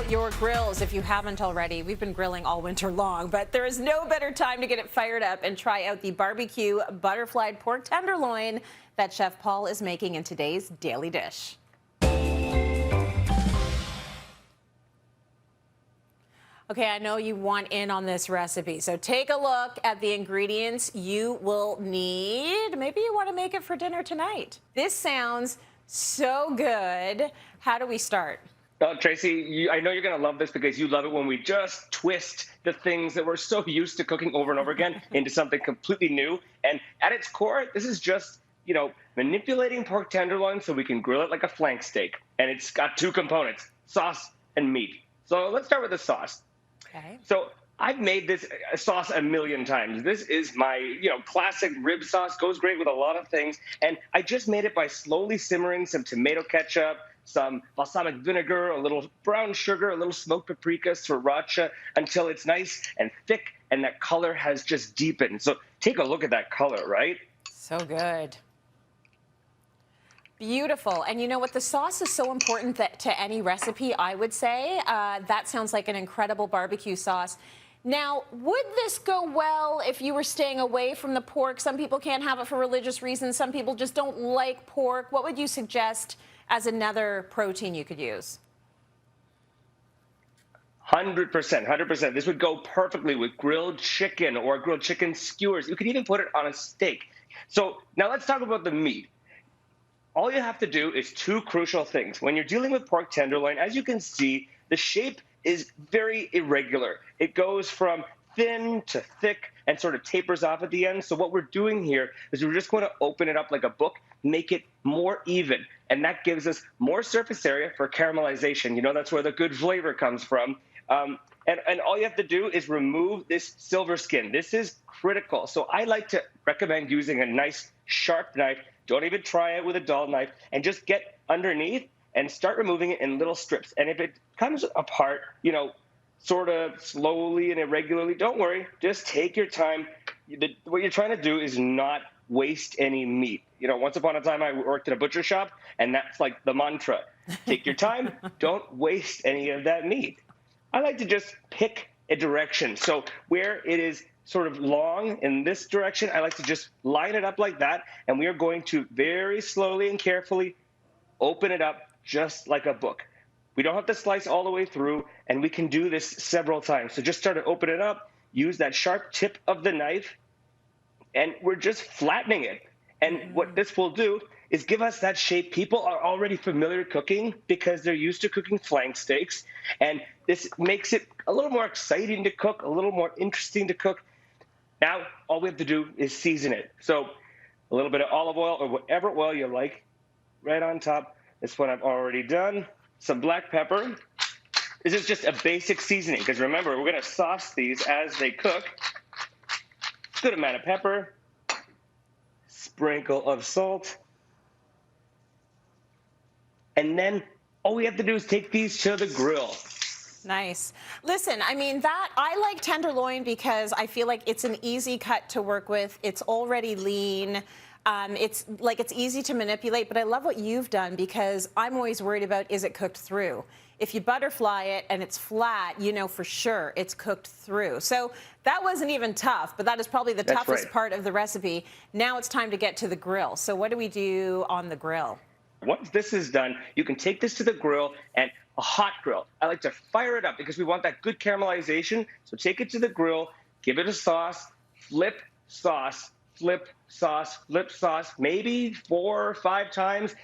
out your grills if you haven't already. We've been grilling all winter long, but there is no better time to get it fired up and try out the barbecue butterflied pork tenderloin that Chef Paul is making in today's Daily Dish. Okay, I know you want in on this recipe, so take a look at the ingredients you will need. Maybe you want to make it for dinner tonight. This sounds so good. How do we start? Tracy, I know you're going to love this because you love it when we just twist the things that we're so used to cooking over and over again into something completely new. And at its core, this is just, manipulating pork tenderloin so we can grill it like a flank steak. And it's got two components, sauce and meat. So let's start with the sauce. Okay. So I've made this sauce a million times. This is my, classic rib sauce. Goes great with a lot of things. And I just made it by slowly simmering some tomato ketchup, some balsamic vinegar, a little brown sugar, a little smoked paprika, sriracha, until it's nice and thick and that color has just deepened. So take a look at that color, right? So good. Beautiful. And you know what? The sauce is so important to any recipe, I would say. That sounds like an incredible barbecue sauce. Now, would this go well if you were staying away from the pork? Some people can't have it for religious reasons. Some people just don't like pork. What would you suggest as another protein you could use? 100%. This would go perfectly with grilled chicken or grilled chicken skewers. You could even put it on a steak. So now let's talk about the meat. All you have to do is two crucial things. When you're dealing with pork tenderloin, as you can see, the shape is very irregular. It goes from thin to thick and sort of tapers off at the end. So what we're doing here is we're just going to open it up like a book, make it more even. And that gives us more surface area for caramelization. That's where the good flavor comes from. And all you have to do is remove this silver skin. This is critical. So I like to recommend using a nice sharp knife. Don't even try it with a dull knife, and just get underneath and start removing it in little strips. And if it comes apart, sort of slowly and irregularly, don't worry. Just take your time. What you're trying to do is not waste any meat. Once upon a time, I worked at a butcher shop, and that's like the mantra. Take your time. Don't waste any of that meat. I like to just pick a direction. So where it is sort of long in this direction, I like to just line it up like that, and we are going to very slowly and carefully open it up just like a book. We don't have to slice all the way through, and we can do this several times. So just start to open it up, use that sharp tip of the knife, and we're just flattening it. And what this will do is give us that shape. People are already familiar cooking because they're used to cooking flank steaks, and this makes it a little more exciting to cook, a little more interesting to cook. Now, all we have to do is season it. So a little bit of olive oil or whatever oil you like right on top. This one I've already done. Some black pepper. This is just a basic seasoning because remember, we're going to sauce these as they cook. Good amount of pepper. Sprinkle of salt. And then all we have to do is take these to the grill. Nice. Listen, I like tenderloin because I feel like it's an easy cut to work with. It's already lean. It's easy to manipulate, but I love what you've done because I'm always worried about, is it cooked through? If you butterfly it and it's flat, for sure it's cooked through. So that wasn't even tough, but that is probably the toughest part of the recipe. Now it's time to get to the grill. So what do we do on the grill? Once this is done, you can take this to the grill, and a hot grill. I like to fire it up because we want that good caramelization. So take it to the grill, give it a sauce, flip sauce, flip sauce, flip sauce, maybe 4 or 5 times,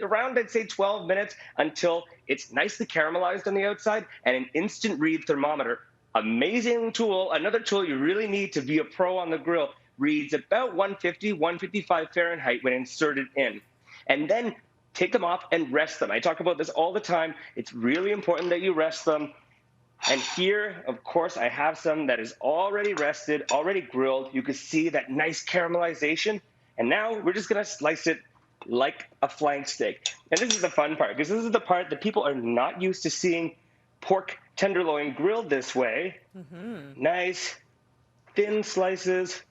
around, I'd say, 12 minutes until it's nicely caramelized on the outside, and an instant read thermometer. Amazing tool. Another tool you really need to be a pro on the grill. Reads about 150, 155 Fahrenheit when inserted in. And then take them off and rest them. I talk about this all the time. It's really important that you rest them. And here, of course, I have some that is already rested, already grilled. You can see that nice caramelization. And now we're just going to slice it like a flank steak. And this is the fun part, because this is the part that people are not used to seeing pork tenderloin grilled this way. Nice, thin slices.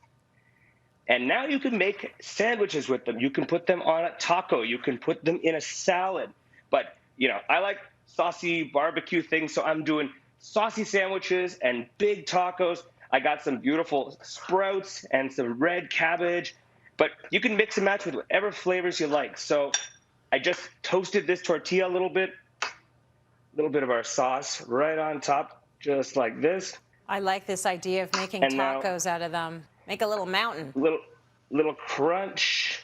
And now you can make sandwiches with them. You can put them on a taco. You can put them in a salad. But, I like saucy barbecue thing. So I'm doing saucy sandwiches and big tacos. I got some beautiful sprouts and some red cabbage, but you can mix and match with whatever flavors you like. So I just toasted this tortilla a little bit of our sauce right on top, just like this. I like this idea of making And now, tacos out of them. Make a little mountain. little crunch.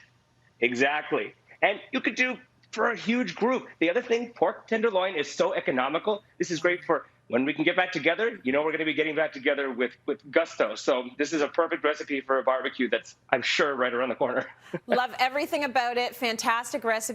Exactly. And you could do for a huge group. The other thing, pork tenderloin is so economical. This is great for when we can get back together. You know, we're going to be getting back together with gusto. So this is a perfect recipe for a barbecue that's, I'm sure, right around the corner. Love everything about it. Fantastic recipe.